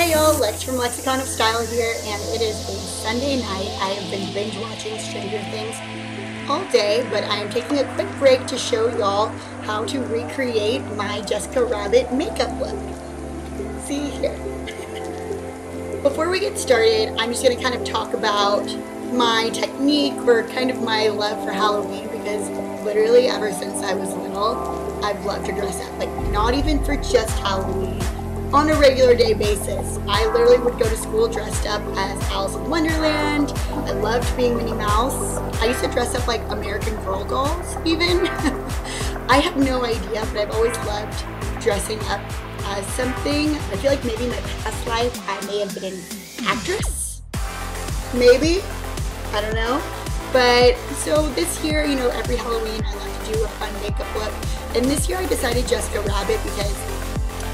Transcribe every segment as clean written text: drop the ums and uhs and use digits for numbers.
Hey y'all, Lex from Lexicon of Style here, and it is a Sunday night. I have been binge watching Stranger Things all day, but I am taking a quick break to show y'all how to recreate my Jessica Rabbit makeup look. See here. Before we get started, I'm just going to kind of talk about my technique or kind of my love for Halloween, because literally ever since I was little, I've loved to dress up. Like, not even for just Halloween. On a regular day basis. I literally would go to school dressed up as Alice in Wonderland. I loved being Minnie Mouse. I used to dress up like American Girl dolls even. I have no idea, but I've always loved dressing up as something. I feel like maybe in my past life I may have been an actress. Maybe. I don't know. But so this year, you know, every Halloween I like to do a fun makeup look. And this year I decided Jessica Rabbit because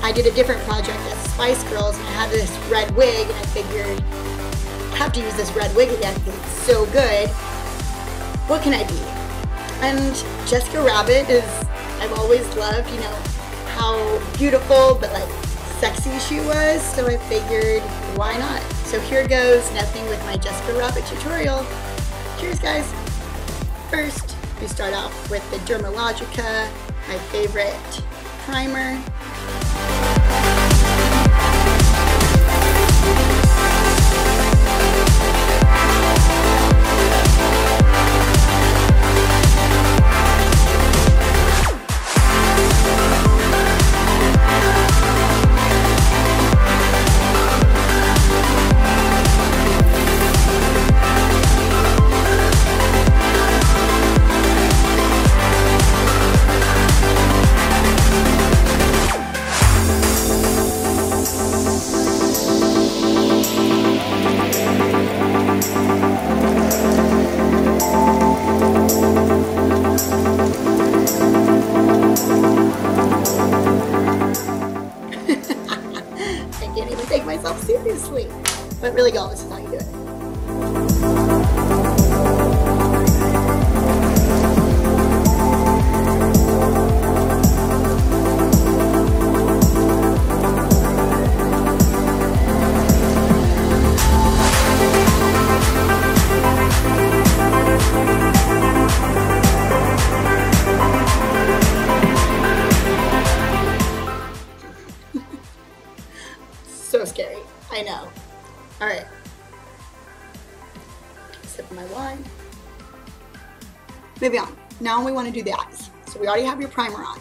I did a different project as Spice Girls, and I had this red wig, and I figured I have to use this red wig again because it's so good. What can I be? And Jessica Rabbit is, I've always loved, you know, how beautiful but like sexy she was, so I figured why not? So here goes nothing with my Jessica Rabbit tutorial. Cheers guys! First, we start off with the Dermalogica, my favorite primer. Myself seriously, but really y'all, this is how you do it. So scary, I know. All right, sip of my wine. Maybe on. Now we want to do the eyes. So we already have your primer on.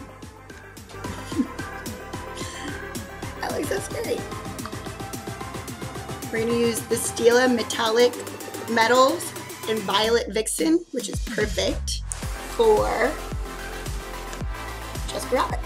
That looks so scary. We're going to use the Stila Metallic Metals in Violet Vixen, which is perfect for Jessica Rabbit.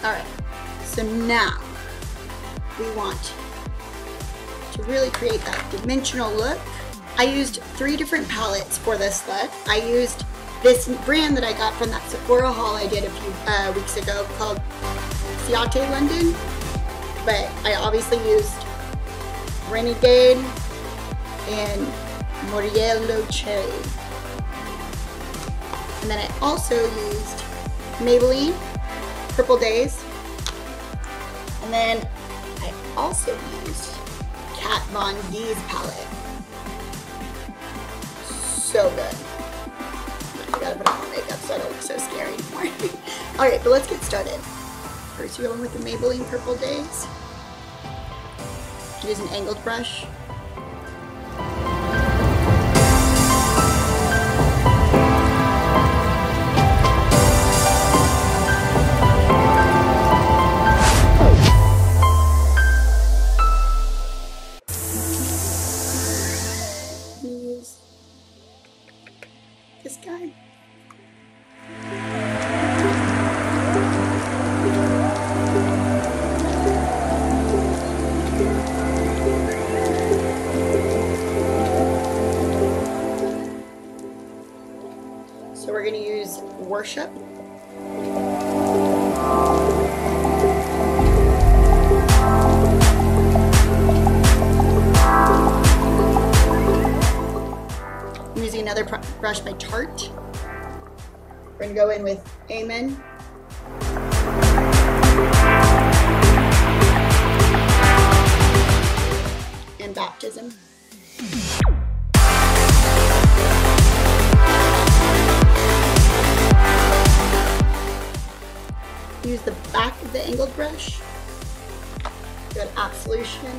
Alright, so now we want to really create that dimensional look. I used 3 different palettes for this look. I used this brand that I got from that Sephora haul I did a few weeks ago called Ciate London, but I obviously used Renegade and Moriello Cherry. And then I also used Maybelline Purple Days, and then I also used Kat Von D's palette. So good. I gotta put on more makeup so I don't look so scary anymore. Alright, but let's get started. First you're going with the Maybelline Purple Days. Use an angled brush. This guy. brush up. I'm using another brush by Tarte. We're going to go in with Amen. And Baptism. Use the back of the angled brush. Got Absolution.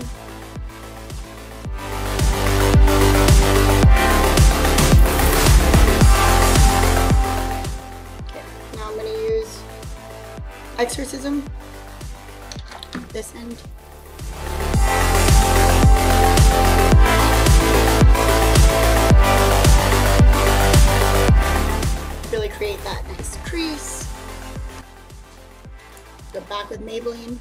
Okay, now I'm going to use Exorcism, this end. Really create that nice crease. Go back with Maybelline.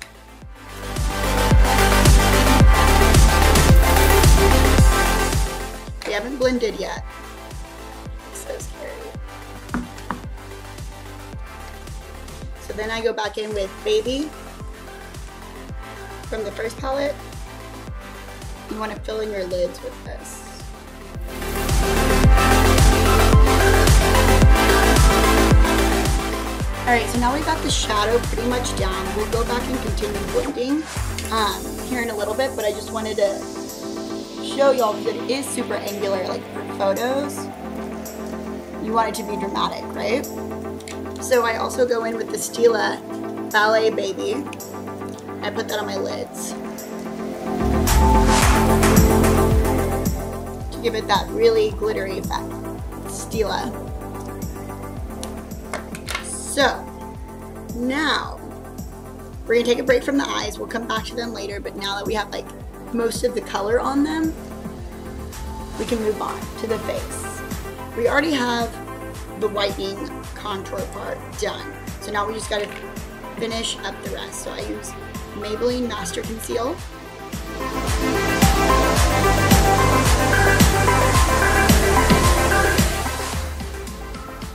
We haven't blended yet. So scary. So then I go back in with Baby from the first palette. You want to fill in your lids with this. Alright, so now we've got the shadow pretty much down. We'll go back and continue blending here in a little bit, but I just wanted to show y'all because it is super angular, like for photos. You want it to be dramatic, right? So I also go in with the Stila Ballet Baby. I put that on my lids to give it that really glittery effect. Stila. So now we're gonna take a break from the eyes. We'll come back to them later, but now that we have like most of the color on them, we can move on to the face. We already have the whitening contour part done. So now we just gotta finish up the rest. So I use Maybelline Master Conceal.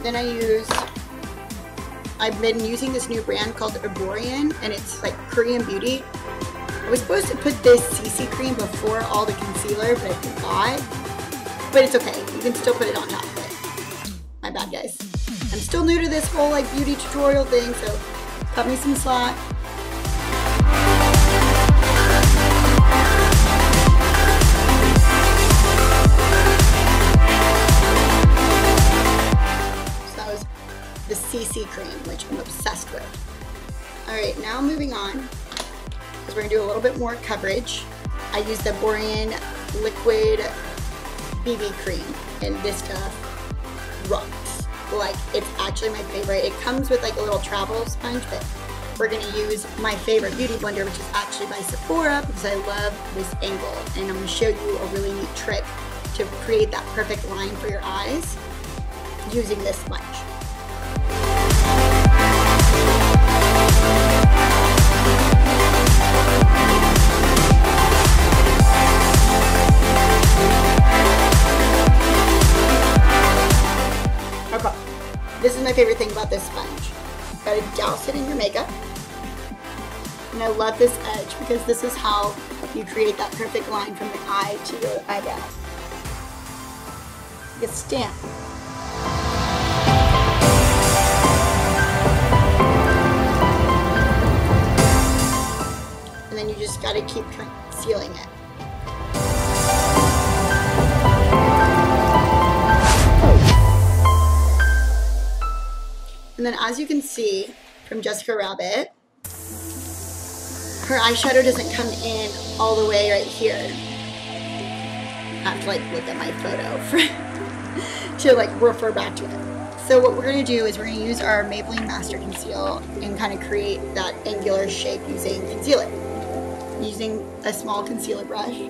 Then I've been using this new brand called Eborian, and it's like Korean beauty. I was supposed to put this CC cream before all the concealer, but I forgot. But it's okay, you can still put it on top of it. My bad, guys. I'm still new to this whole like beauty tutorial thing, so cut me some slack. The CC cream, which I'm obsessed with. Alright, now moving on, because we're going to do a little bit more coverage. I use the Borean Liquid BB Cream, and this stuff rocks. Like, it's actually my favorite. It comes with like a little travel sponge, but we're going to use my favorite beauty blender, which is actually by Sephora, because I love this angle. And I'm going to show you a really neat trick to create that perfect line for your eyes using this sponge. Okay, this is my favorite thing about this sponge. Gotta douse it in your makeup. And I love this edge because this is how you create that perfect line from the eye to your eyebrow. Like a stamp. And then you just gotta keep concealing it. And then as you can see from Jessica Rabbit, her eyeshadow doesn't come in all the way right here. I have to like look at my photo to like refer back to it. So what we're gonna do is we're gonna use our Maybelline Master Conceal and kind of create that angular shape using concealer. Using a small concealer brush.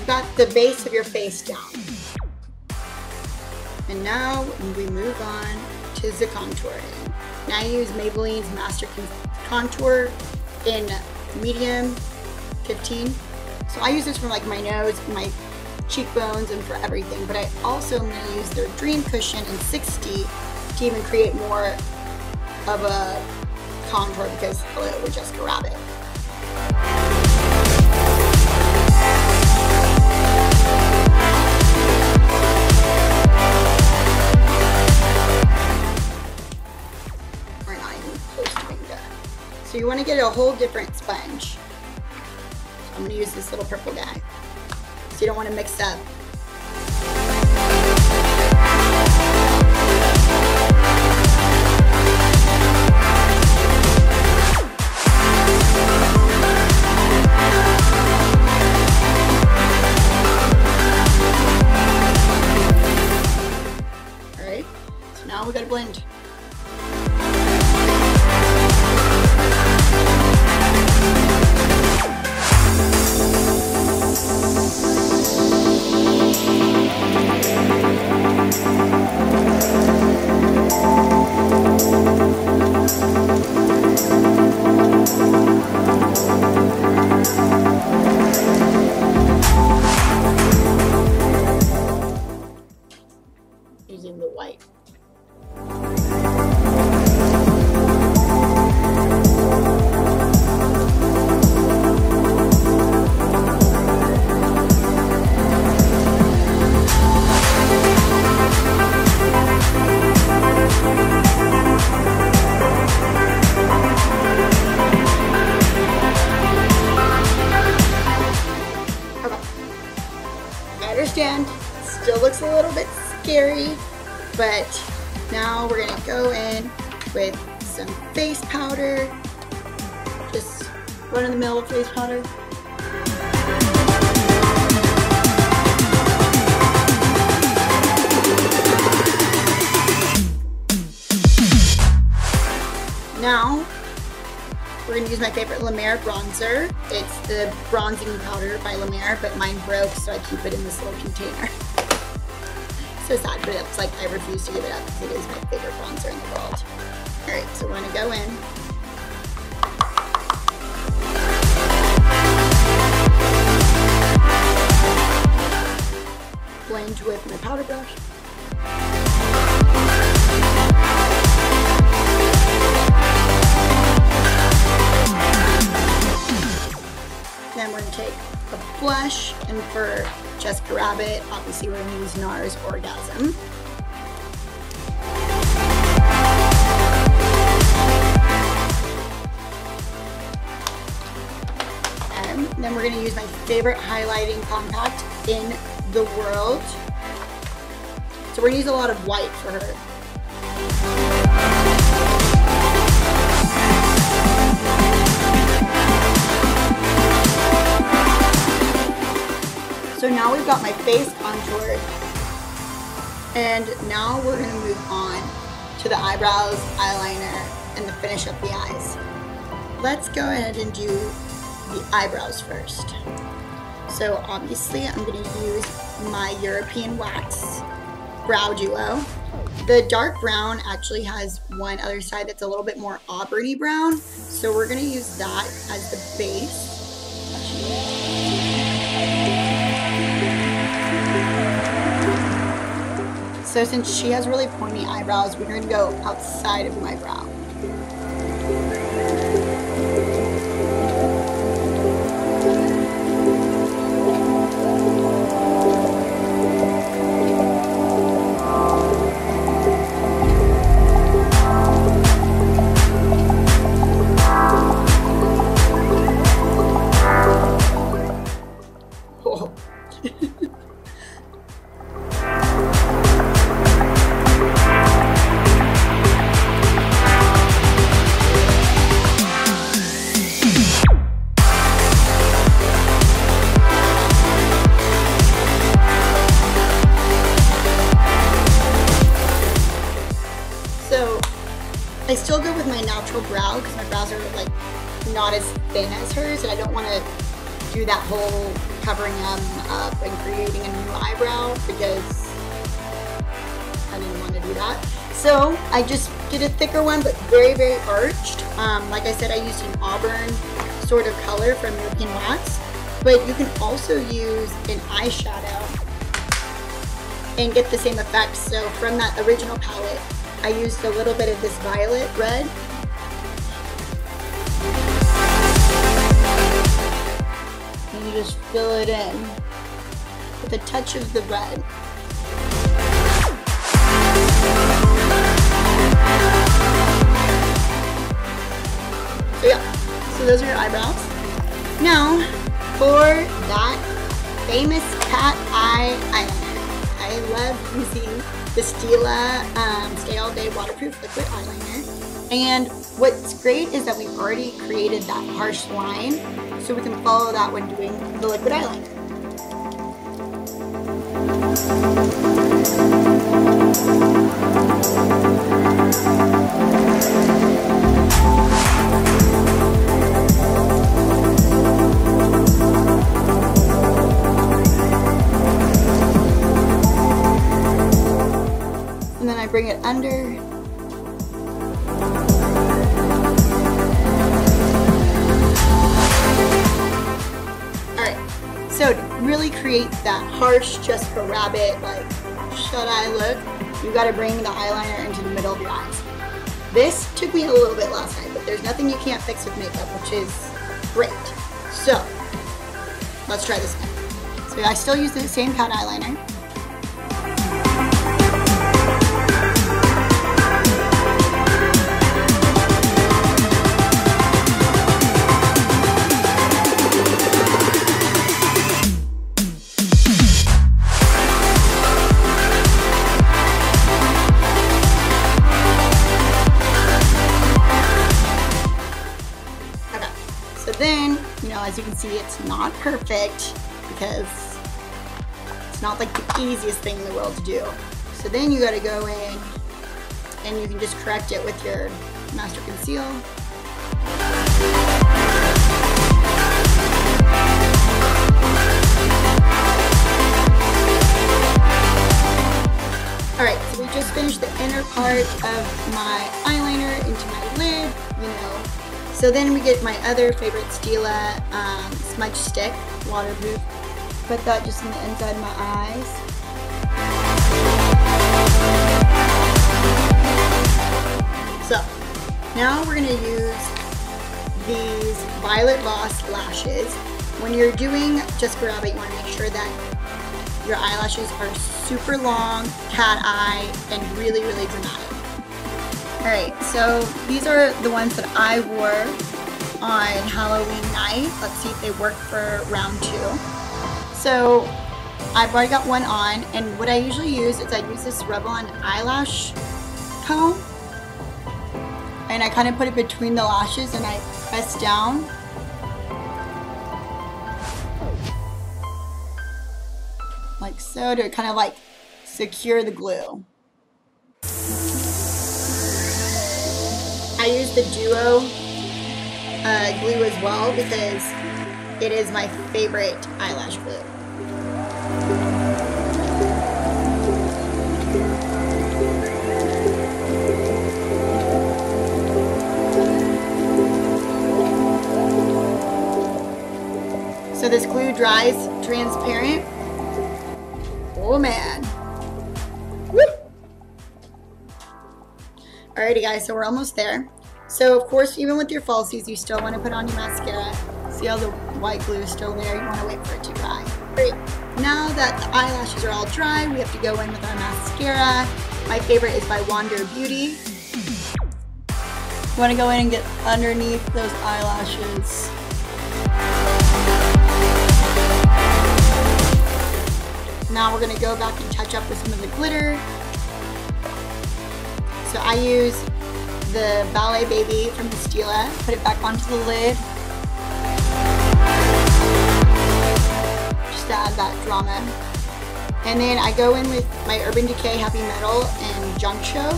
got the base of your face down. And now we move on to the contouring. Now I use Maybelline's Master Contour in medium 15. So I use this for like my nose, my cheekbones, and for everything. But I also am going to use their Dream Cushion in 60 to even create more of a contour because hello, we're Jessica Rabbit. We're not even close to being done. So you want to get a whole different sponge. So I'm going to use this little purple guy. So you don't want to mix up. Alright, so now we gotta blend. Using the white. I understand, still looks a little bit scary, but now we're gonna go in with some face powder, just run in the middle of face powder. Now we're going to use my favorite La Mer bronzer. It's the bronzing powder by La Mer, but mine broke, so I keep it in this little container. So sad, but it's like I refuse to give it up because it is my favorite bronzer in the world. Alright, so we're going to go in. Blend with my powder brush. Then we're going to take a blush, and for Jessica Rabbit, obviously we're going to use NARS Orgasm. And then we're going to use my favorite highlighting compact in the world. So we're going to use a lot of white for her. So now we've got my face contoured, and now we're going to move on to the eyebrows, eyeliner, and to finish up the eyes. Let's go ahead and do the eyebrows first. So obviously I'm going to use my European Wax Brow Duo. The dark brown actually has one other side that's a little bit more auburny brown, so we're going to use that as the base. So since she has really pointy eyebrows, we're going to go outside of my brow. Oh. I still go with my natural brow because my brows are like not as thin as hers, and I don't want to do that whole covering them up and creating a new eyebrow because I didn't want to do that. So I just did a thicker one, but very, very arched. Like I said, I used an auburn sort of color from European Wax, but you can also use an eyeshadow and get the same effect. So from that original palette, I used a little bit of this violet red. And you just fill it in with a touch of the red. So yeah, so those are your eyebrows. Now, for that famous cat eye eyeliner, I love using the Stila Stay All Day Waterproof Liquid Eyeliner. And what's great is that we've already created that harsh line, so we can follow that when doing the liquid eyeliner. And then I bring it under. So to really create that harsh Jessica Rabbit, like, shut-eye look, you gotta bring the eyeliner into the middle of your eyes. This took me a little bit last night, but there's nothing you can't fix with makeup, which is great. So, let's try this again. So I still use the same cat eyeliner. Then, you know, as you can see, it's not perfect because it's not like the easiest thing in the world to do. So then you gotta go in and you can just correct it with your Master Conceal. Alright, so we just finished the inner part of my eyeliner into my lid, you know. So then we get my other favorite Stila smudge stick, waterproof. Put that just in the inside of my eyes. So now we're gonna use these Violet Voss lashes. When you're doing Jessica Rabbit, you wanna make sure that your eyelashes are super long, cat eye, and really, really dramatic. Alright, so these are the ones that I wore on Halloween night. Let's see if they work for round 2. So I've already got one on, and what I usually use is I use this Revlon eyelash comb, and I kind of put it between the lashes and I press down. Like so, to kind of like secure the glue. I use the Duo glue as well because it is my favorite eyelash glue. So this glue dries transparent. Oh man. Woo! Alrighty guys, so we're almost there. So of course, even with your falsies, you still want to put on your mascara. See how the white glue is still there? You want to wait for it to dry. Great. Now that the eyelashes are all dry, we have to go in with our mascara. My favorite is by Wander Beauty. You want to go in and get underneath those eyelashes. Now we're going to go back and touch up with some of the glitter. So I use the Ballet Baby from the Stila, put it back onto the lid, just to add that drama. And then I go in with my Urban Decay Heavy Metal and Junk Show.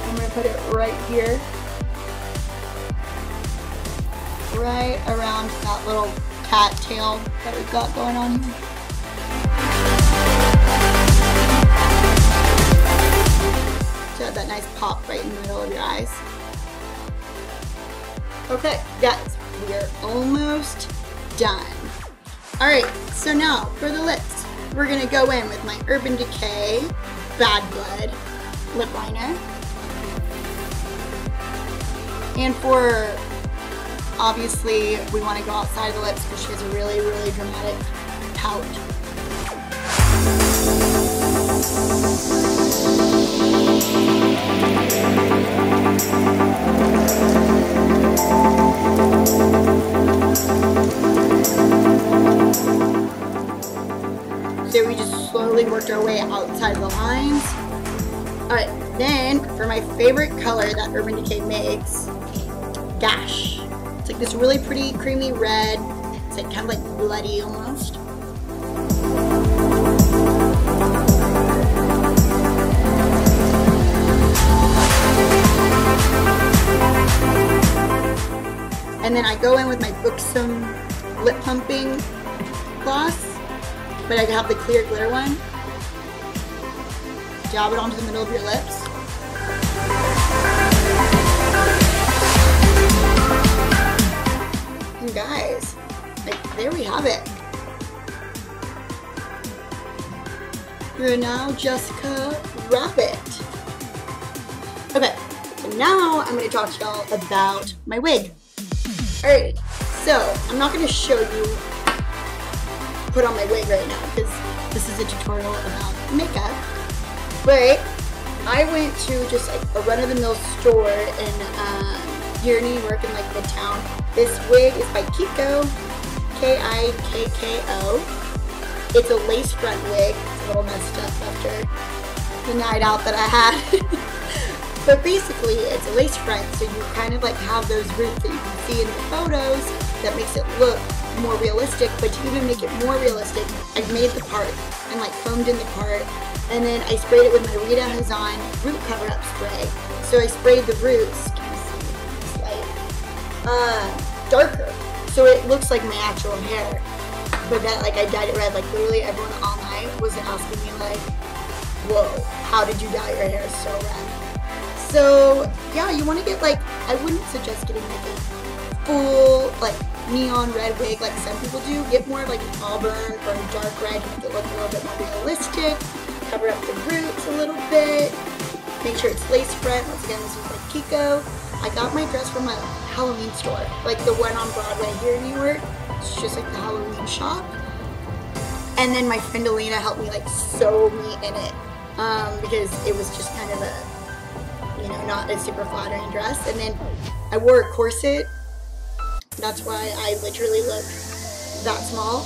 I'm going to put it right here. right around that little cat tail that we've got going on here. So have that nice pop right in the middle of your eyes. Okay, guys, we are almost done. Alright, so now for the lips, we're gonna go in with my Urban Decay Bad Blood lip liner. And for, obviously, we want to go outside of the lips because she has a really, really dramatic pout. So we just slowly worked our way outside of the lines. Alright, then for my favorite color that Urban Decay makes, Gash. It's like this really pretty creamy red. It's like kind of like bloody almost. And then I go in with my Buxom lip pumping gloss, but I have the clear glitter one. Dab it onto the middle of your lips. And guys, like, there we have it. You're now Jessica Rabbit. Okay, so now I'm going to talk to y'all about my wig. Alright, so I'm not going to show you put on my wig right now because this is a tutorial about makeup. But I went to just like a run-of-the-mill store in here in New York in like Midtown. This wig is by Kiko, K-I-K-K-O. It's a lace front wig. It's a little messed up after the night out that I had. But basically, it's a lace front, so you kind of like have those roots that you can see in the photos that makes it look more realistic. But to even make it more realistic, I made the part and like combed in the part, and then I sprayed it with my Rita Hazan root cover-up spray. So I sprayed the roots, can you see this light? Darker, so it looks like my actual hair. But that, like, I dyed it red. Like literally everyone all night was asking me like, "Whoa, how did you dye your hair so red?" So yeah, you want to get like, I wouldn't suggest getting like a full like neon red wig like some people do. Get more like an auburn or a dark red to make it look a little bit more realistic. Cover up the roots a little bit. Make sure it's lace front. Once again, this is by Kiko. I got my dress from a Halloween store, like the one on Broadway here in New York. It's just like the Halloween shop. And then my friend Alina helped me like sew me in it because it was just kind of a, you know, not a super flattering dress. And then I wore a corset. That's why I literally look that small.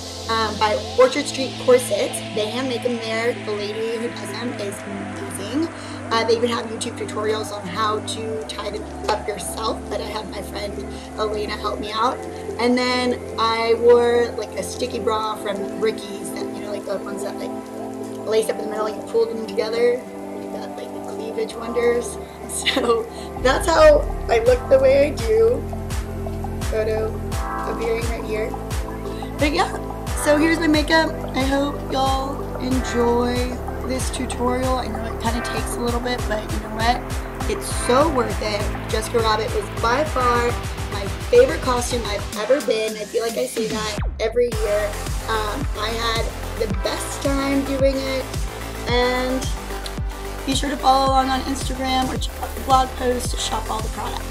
By Orchard Street Corsets. They hand make them there. The lady who does them is amazing. They even have YouTube tutorials on how to tie them up yourself, but I had my friend Elena help me out. And then I wore like a sticky bra from Ricky's, that, you know, like the ones that like lace up in the middle, like you pulled them together. Got like the cleavage wonders. So that's how I look the way I do. Photo appearing right here. But yeah. So here's my makeup. I hope y'all enjoy this tutorial. I know it kind of takes a little bit, but you know what? It's so worth it. Jessica Rabbit is by far my favorite costume I've ever been. I feel like I say that every year. I had the best time doing it. And be sure to follow along on Instagram or check out the blog post to shop all the products.